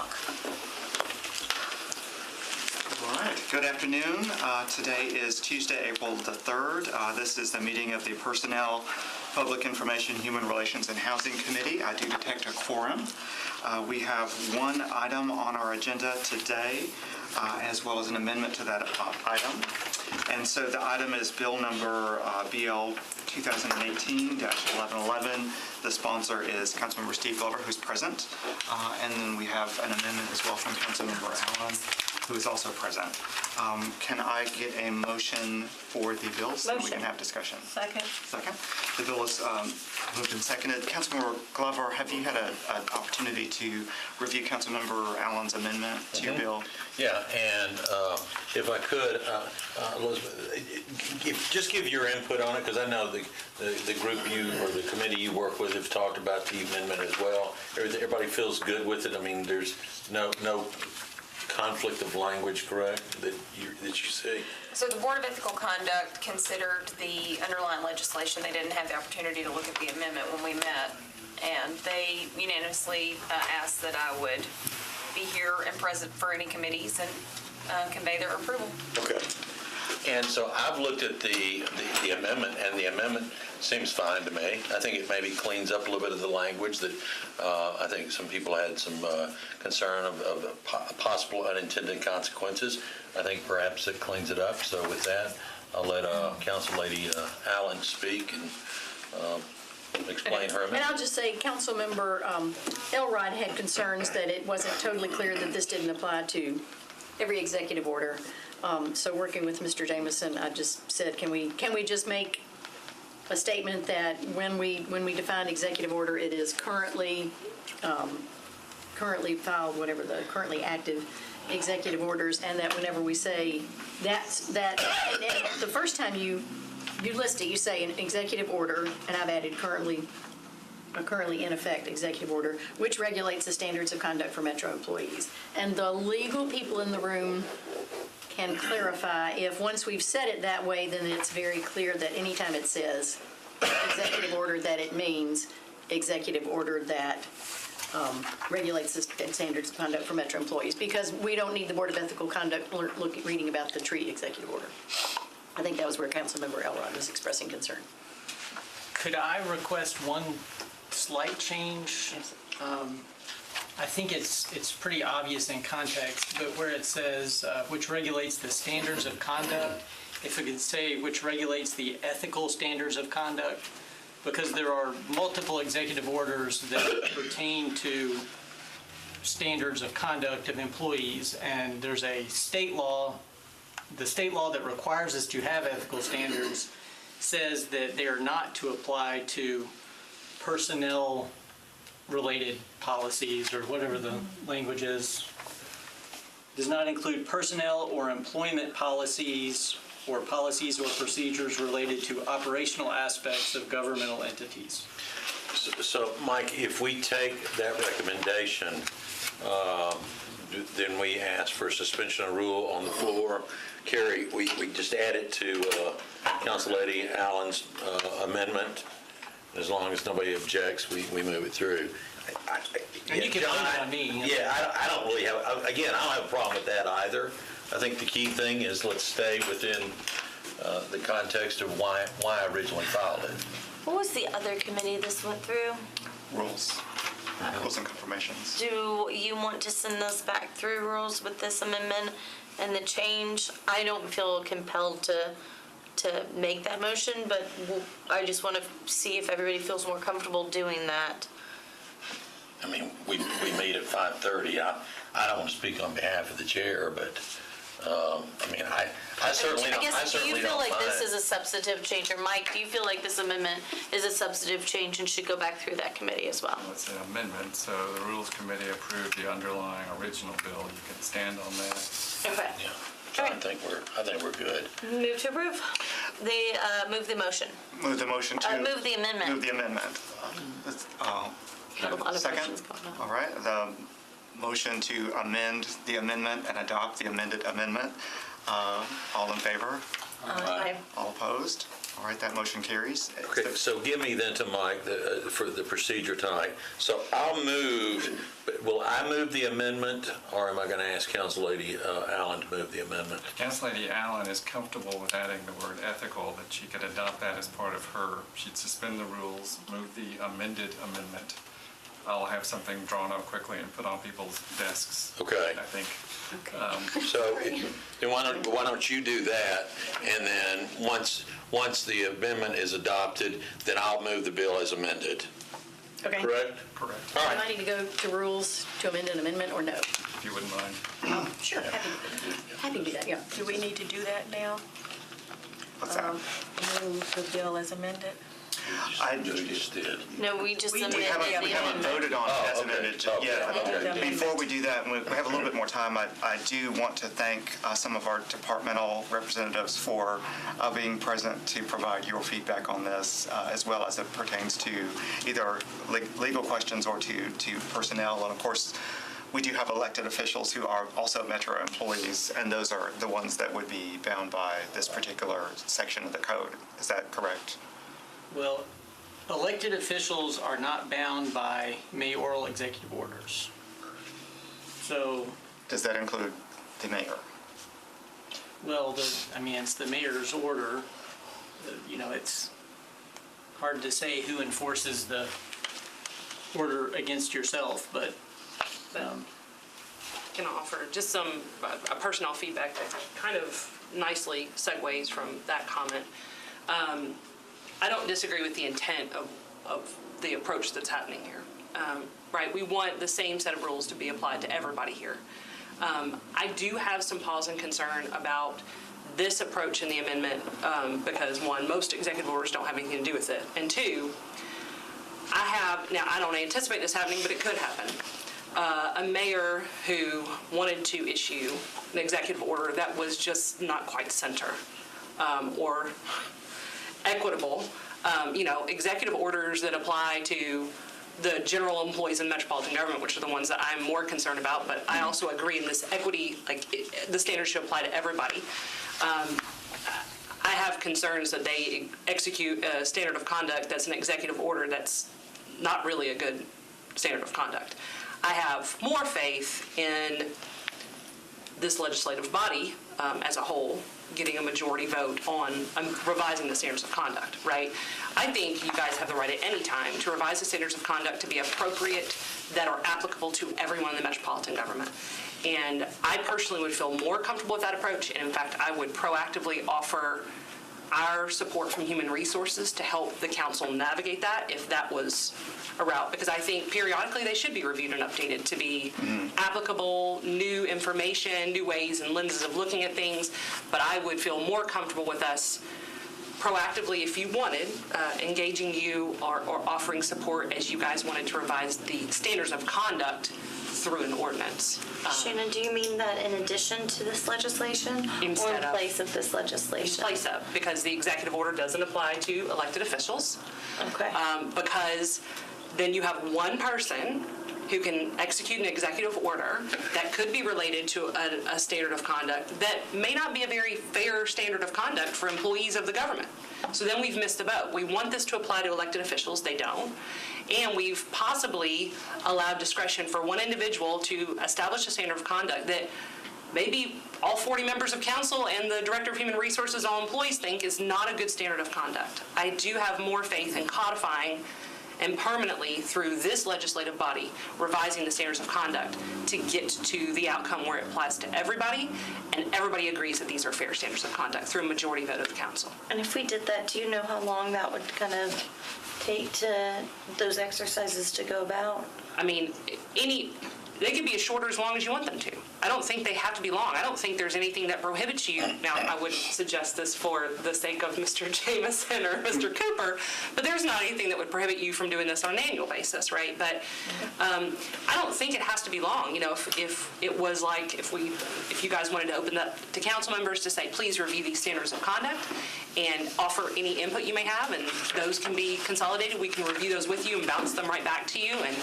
o'clock. All right, good afternoon. Today is Tuesday, April the 3rd. This is the meeting of the Personnel, Public Information, Human Relations, and Housing Committee. I do detect a quorum. We have one item on our agenda today, as well as an amendment to that item. And so the item is Bill number BL 2018-1111. The sponsor is Councilmember Steve Glover, who's present. And then we have an amendment as well from Councilmember Allen, who is also present. Can I get a motion for the bill so we can have discussion? Second. Second. The bill is moved and seconded. Councilmember Glover, have you had an opportunity to review Councilmember Allen's amendment to your bill? Yeah, and if I could, Elizabeth, just give your input on it, because I know the group you or the committee you work with have talked about the amendment as well. Everybody feels good with it. I mean, there's no conflict of language, correct, that you see? So the Board of Ethical Conduct considered the underlying legislation. They didn't have the opportunity to look at the amendment when we met, and they unanimously asked that I would be here and present for any committees and convey their approval. Okay. And so I've looked at the amendment, and the amendment seems fine to me. I think it maybe cleans up a little bit of the language that I think some people had some concern of possible unintended consequences. I think perhaps it cleans it up. So with that, I'll let Council Lady Allen speak and explain her amendment. And I'll just say, Councilmember Elrod had concerns that it wasn't totally clear that this didn't apply to every executive order. So working with Mr. Jameson, I just said, can we just make a statement that when we define executive order, it is currently filed, whatever the currently active executive orders, and that whenever we say that the first time you list it, you say an executive order, and I've added currently in effect executive order, which regulates the standards of conduct for Metro employees. And the legal people in the room can clarify if once we've said it that way, then it's very clear that anytime it says executive order, that it means executive order that regulates the standards of conduct for Metro employees, because we don't need the Board of Ethical Conduct reading about the tree executive order. I think that was where Councilmember Elrod was expressing concern. Could I request one slight change? Yes. I think it's pretty obvious in context, but where it says which regulates the standards of conduct, if we could say which regulates the ethical standards of conduct, because there are multiple executive orders that pertain to standards of conduct of employees, and there's a state law, the state law that requires us to have ethical standards says that they are not to apply to personnel related policies, or whatever the language is. Does not include personnel or employment policies or policies or procedures related to operational aspects of governmental entities. So Mike, if we take that recommendation, then we ask for suspension of rule on the floor. Carrie, we just add it to Council Lady Allen's amendment. As long as nobody objects, we move it through. And you can vote on me. Yeah, I don't really have, again, I don't have a problem with that either. I think the key thing is let's stay within the context of why I originally filed it. What was the other committee this went through? Rules. Rules and confirmations. Do you want to send those back through rules with this amendment and the change? I don't feel compelled to make that motion, but I just want to see if everybody feels more comfortable doing that. I mean, we meet at 5:30. I don't want to speak on behalf of the chair, but I mean, I certainly don't. Do you feel like this is a substantive change, or Mike, do you feel like this amendment is a substantive change and should go back through that committee as well? Well, it's an amendment, so the Rules Committee approved the underlying original bill. You can stand on that. Okay. Yeah. I think we're good. Move to approve. They move the motion. Move the motion to Move the amendment. Move the amendment. Had a lot of Second. questions going on. All right. The motion to amend the amendment and adopt the amended amendment. All in favor? Aye. All opposed? All right, that motion carries. Okay, so give me then to Mike for the procedure tonight. So I'll move, will I move the amendment, or am I going to ask Council Lady Allen to move the amendment? Council Lady Allen is comfortable with adding the word ethical, that she could adopt that as part of her. She'd suspend the rules, move the amended amendment. I'll have something drawn up quickly and put on people's desks. Okay. I think. So then why don't you do that, and then once the amendment is adopted, then I'll move the bill as amended. Okay. Correct? Correct. All Do I right. need to go to rules to amend an amendment or no? If you wouldn't mind. Sure, happy to do that, yeah. Do we need to do that now? What's that? Move the bill as amended? You just did. No, we just We amended did. We haven't voted on it as okay. amended Okay. yet. Okay. Before we do that, and we have a little bit more time, I do want to thank some of our departmental representatives for being present to provide your feedback on this, as well as it pertains to either legal questions or to personnel. And of course, we do have elected officials who are also Metro employees, and those are the ones that would be bound by this particular section of the code. Is that correct? Well, elected officials are not bound by mayoral executive orders. So, Does that include the mayor? well, it's the mayor's order. It's hard to say who enforces the order against yourself, but Can I offer just some personnel feedback that kind of nicely segues from that comment. I don't disagree with the intent of the approach that's happening here. Right, we want the same set of rules to be applied to everybody here. I do have some pause and concern about this approach in the amendment because one, most executive orders don't have anything to do with it, and two, I don't anticipate this happening, but it could happen. A mayor who wanted to issue an executive order that was just not quite center or equitable, executive orders that apply to the general employees in metropolitan government, which are the ones that I'm more concerned about, but I also agree in this equity, the standards should apply to everybody. I have concerns that they execute a standard of conduct that's an executive order that's not really a good standard of conduct. I have more faith in this legislative body as a whole getting a majority vote on revising the standards of conduct, right? I think you guys have the right at any time to revise the standards of conduct to be appropriate, that are applicable to everyone in the metropolitan government. And I personally would feel more comfortable with that approach, and in fact, I would proactively offer our support from Human Resources to help the council navigate that if that was a route, because I think periodically they should be reviewed and updated to be applicable, new information, new ways and lenses of looking at things. But I would feel more comfortable with us proactively, if you wanted, engaging you or offering support as you guys wanted to revise the standards of conduct through an ordinance. Shannon, do you mean that in addition to this legislation or in Instead of. place of this legislation? Place up, because the executive order doesn't apply to elected officials. Okay. Because then you have one person who can execute an executive order that could be related to a standard of conduct that may not be a very fair standard of conduct for employees of the government. So then we've missed the boat. We want this to apply to elected officials, they don't. And we've possibly allowed discretion for one individual to establish a standard of conduct that maybe all 40 members of council and the director of human resources, all employees think is not a good standard of conduct. I do have more faith in codifying and permanently through this legislative body revising the standards of conduct to get to the outcome where it applies to everybody and everybody agrees that these are fair standards of conduct through a majority vote of the council. And if we did that, do you know how long that would kind of take to those exercises to go about? I mean, they could be as short or as long as you want them to. I don't think they have to be long. I don't think there's anything that prohibits you. Now, I wouldn't suggest this for the sake of Mr. Jameson or Mr. Cooper, but there's not anything that would prohibit you from doing this on an annual basis, right? But I don't think it has to be long. If it was like, if you guys wanted to open that to council members to say, please review these standards of conduct and offer any input you may have, and those can be consolidated. We can review those with you and bounce them right back to you, and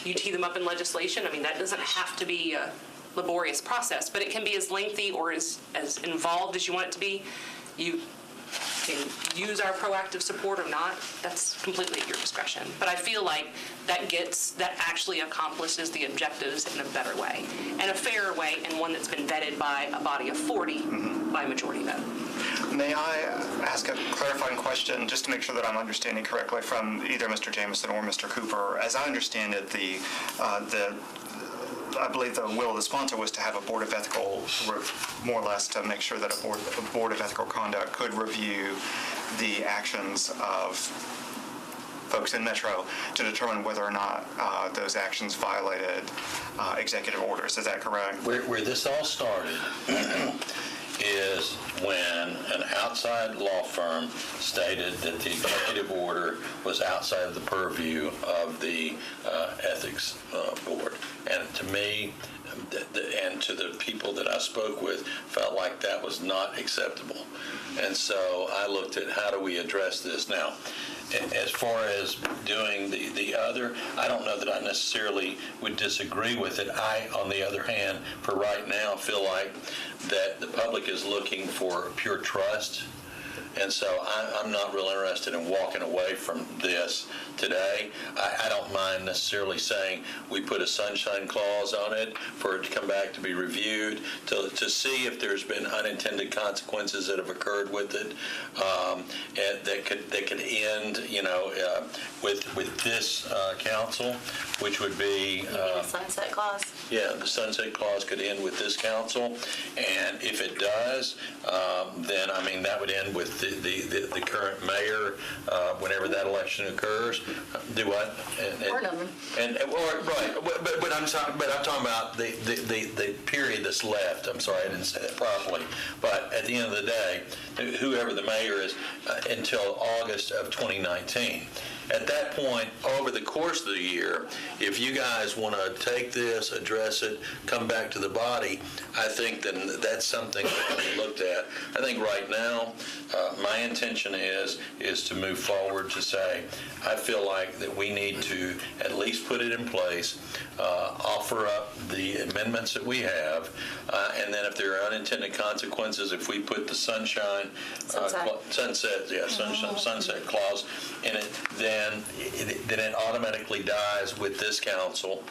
you tee them up in legislation. I mean, that doesn't have to be a laborious process, but it can be as lengthy or as involved as you want it to be. can use our proactive support or not, that's completely at your discretion. But I feel like that actually accomplishes the objectives in a better way, and a fairer way, and one that's been vetted by a body of 40 by majority vote. May I ask a clarifying question, just to make sure that I'm understanding correctly from either Mr. Jameson or Mr. Cooper? As I understand it, I believe the will of the sponsor was to have a board of ethical, more or less to make sure that a board of ethical conduct could review the actions of folks in Metro to determine whether or not those actions violated executive orders. Is that correct? Where this all started is when an outside law firm stated that the executive order was outside of the purview of the ethics board. And to me, and to the people that I spoke with, felt like that was not acceptable. And so I looked at how do we address this now. As far as doing the other, I don't know that I necessarily would disagree with it. I, on the other hand, for right now, feel like that the public is looking for pure trust. And so I'm not real interested in walking away from this today. I don't mind necessarily saying we put a sunshine clause on it for it to come back to be reviewed, to see if there's been unintended consequences that have occurred with it, and that could end, with this council, which would be The sunset clause. yeah, the sunset clause could end with this council, and if it does, then that would end with the current mayor whenever that election occurs. Do what? Or another. Right, but I'm talking about the period that's left. I'm sorry, I didn't say that properly. But at the end of the day, whoever the mayor is, until August of 2019. At that point, over the course of the year, if you guys want to take this, address it, come back to the body, I think then that's something that can be looked at. I think right now, my intention is to move forward to say, I feel like that we need to at least put it in place, offer up the amendments that we have, and then if there are unintended consequences, if we put the sunset clause in it, then it automatically dies with this council,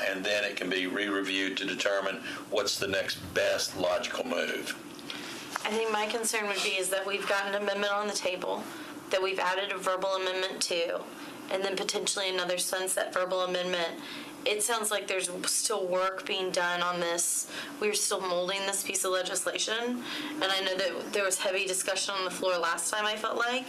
and then it can be re-reviewed to determine what's the next best logical move. I think my concern would be is that we've got an amendment on the table, that we've added a verbal amendment to, and then potentially another sunset verbal amendment. It sounds like there's still work being done on this. We're still molding this piece of legislation, and I know that there was heavy discussion on the floor last time, I felt like,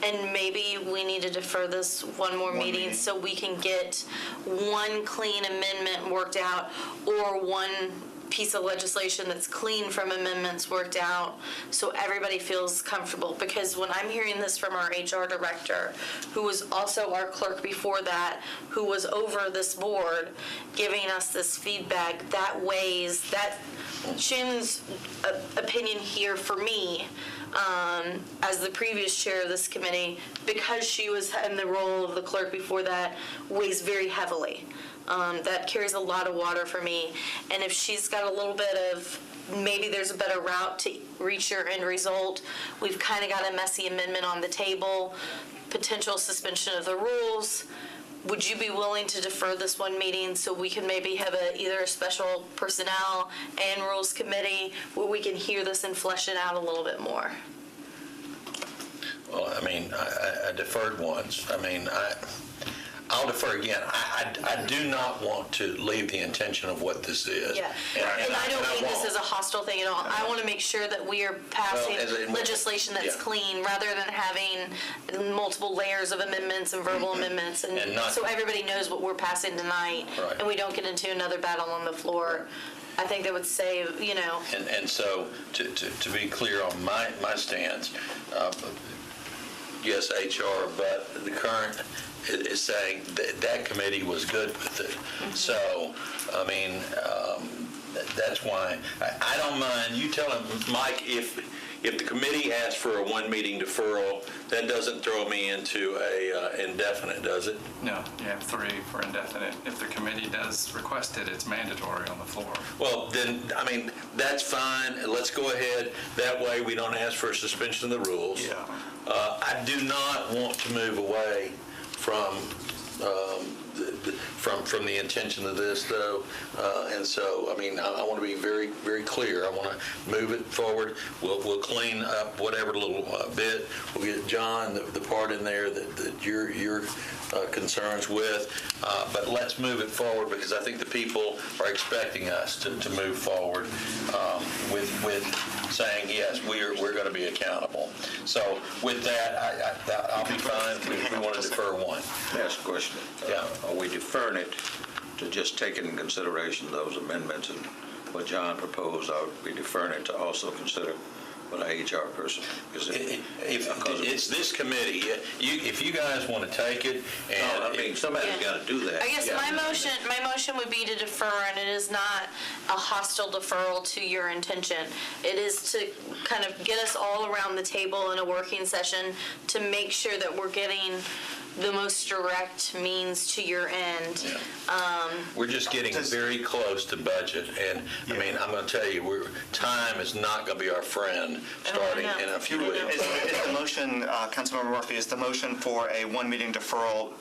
and maybe we need to defer this one more meeting so we can get one clean amendment worked out, or one piece of legislation that's clean from amendments worked out, so everybody feels comfortable. Because when I'm hearing this from our HR director, who was also our clerk before that, who was over this board, giving us this feedback, that weighs, that Shannon's opinion here for me, as the previous chair of this committee, because she was in the role of the clerk before that, weighs very heavily. That carries a lot of water for me. And if she's got a little bit of, maybe there's a better route to reach your end result. We've kind of got a messy amendment on the table, potential suspension of the rules. Would you be willing to defer this one meeting so we can maybe have either a special personnel and rules committee where we can hear this and flesh it out a little bit more? Well, I deferred once. I'll defer again. I do not want to leave the intention of what this is. Yeah, and I don't mean this as a hostile thing at all. I want to make sure that we are passing legislation that's clean, rather than having multiple layers of amendments and verbal amendments, and so everybody knows what we're passing tonight, and we don't get into another battle on the floor. I think that would save, And so, to be clear on my stance, yes, HR, but the current is saying that committee was good with it. Mm-hmm. So, that's why I don't mind you telling Mike, if if the committee asks for a one-meeting deferral, that doesn't throw me into a indefinite, does it? No, you have 3 for indefinite. If the committee does request it, it's mandatory on the floor. Well, then, I mean, that's fine. Let's go ahead. That way, we don't ask for a suspension of the rules. Yeah. I do not want to move away from from the intention of this, though, and so, I mean, I want to be very, very clear. I want to move it forward. We'll clean up whatever little bit. We'll get John the part in there that your concerns with, but let's move it forward because I think the people are expecting us to move forward with saying yes, we're going to be accountable. So with that, I'll be fine if we want to defer one. Ask a question. Yeah. Are we deferring it to just take into consideration those amendments and what John proposed? I would be deferring it to also consider what our HR person is. It's this committee. If you guys want to take it, and I mean, somebody's Yeah. got to do that. I guess my motion would be to defer, and it is not a hostile deferral to your intention. It is to kind of get us all around the table in a working session to make sure that we're getting the most direct means to your end. we're just getting very close to budget, and I mean, I'm going to tell you, time is not going to be our friend starting in a few weeks. Is the motion, Councilmember Murphy, is the motion for a one-meeting deferral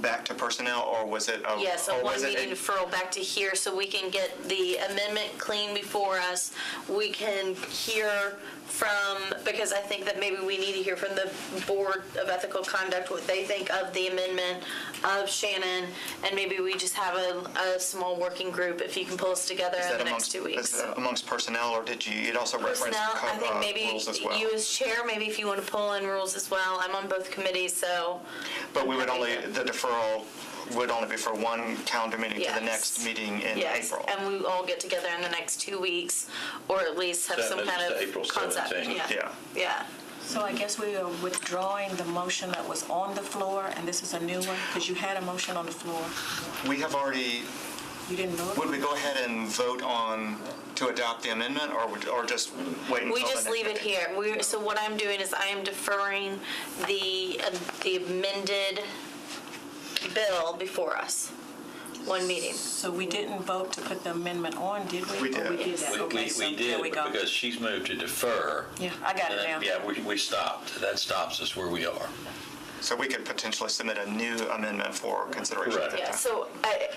back to personnel, or was it? Yes, a or was it one-meeting deferral back to here so we can get the amendment clean before us. We can hear from, because I think that maybe we need to hear from the Board of Ethical Conduct, what they think of the amendment of Shannon, and maybe we just have a small working group if you can pull us together in the next 2 weeks. Is that amongst personnel, or did you, it also referenced Personnel, I think maybe rules as well? you as chair, maybe if you want to pull in rules as well. I'm on both committees, so. But we would only, the deferral would only be for one calendar meeting to the Yes. next meeting in Yes, April. and we all get together in the next 2 weeks, or at least have That some moves kind to of April concept. 17th. Yeah. Yeah. So I guess we are withdrawing the motion that was on the floor, and this is a new one, because you had a motion on the floor. We have already, You didn't vote? would we go ahead and vote to adopt the amendment, or just wait until We the just next leave it meeting? here. So what I'm doing is I am deferring the amended bill before us. One meeting. So we didn't vote to put the amendment on, did we? We did. Or we did that? Okay, so We there we did, go. but because she's moved to defer. Yeah, I got it now. Yeah, we stopped. That stops us where we are. So we could potentially submit a new amendment for consideration at Correct. that Yeah, time. so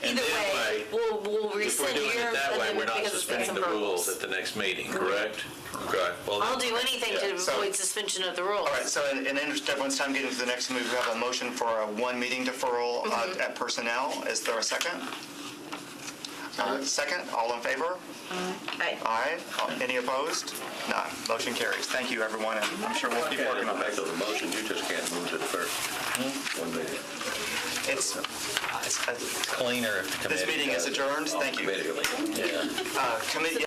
And either that way, way, we'll If we're rescind doing your it that way, we're amendment not because it's been suspending some the rules rules. at the next meeting, correct? Okay. Well, I'll do anything to So- avoid suspension of the rules. All right, so in interest of everyone's time getting to the next move, we have a motion for a one-meeting deferral at personnel. Is there a second? Second, all in favor? Okay. Aye. Any opposed? None. Motion carries. Thank you, everyone, and I'm sure we'll keep Yeah, working in on the back that. of the motion, you just can't move to the first. One meeting. It's, cleaner if the committee this meeting is does it. adjourned. Thank you. Committee. Yeah. Committee.